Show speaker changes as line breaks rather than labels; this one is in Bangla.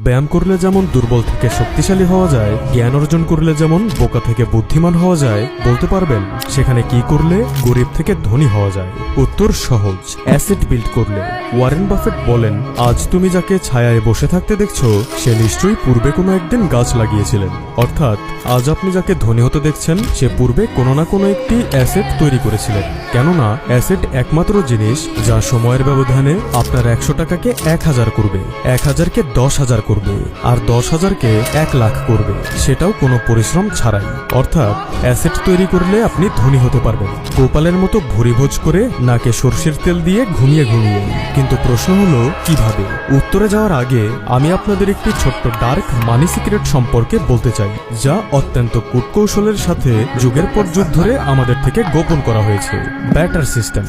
ব্যায়াম করলে যেমন দুর্বল থেকে শক্তিশালী হওয়া যায়, জ্ঞান অর্জন করলে যেমন বোকা থেকে বুদ্ধিমান হওয়া যায়, বলতে পারবেন সেখানে কি করলে গরিব থেকে ধনী হওয়া যায়? উত্তর সহজ, অ্যাসেট বিল্ড করলে। ওয়ারেন বাফেট বলেন, আজ তুমি যাকে ছায়ায় বসে থাকতে দেখছো সে নিশ্চয়ই পূর্বে কোনো একদিন গাছ লাগিয়েছিলেন। অর্থাৎ আজ আপনি যাকে ধনী হতে দেখছেন সে পূর্বে কোনো না কোনো একটি অ্যাসেট তৈরি করেছিলেন। কেননা অ্যাসেট একমাত্র জিনিস যা সময়ের ব্যবধানে আপনার 100 টাকাকে 1000 করবে, 1000কে 10,000 করবে, আর 10,000কে 1 লাখ করবে, সেটাও কোনো পরিশ্রম ছাড়াই। অর্থাৎ অ্যাসেট তৈরি করলে আপনি ধনী হতে পারবেন, গোপালের মতো ভুরিভোজ করে নাকে সরষের তেল দিয়ে ঘুমিয়ে ঘুমিয়ে। কিন্তু প্রশ্ন হলো কিভাবে? উত্তরে যাওয়ার আগে আমি আপনাদের একটি ছোট্ট ডার্ক মানি সিক্রেট সম্পর্কে বলতে চাই, যা অত্যন্ত কূটকৌশলের সাথে যুগের পর যুগ ধরে আমাদের থেকে গোপন করা হয়েছে। Batter system.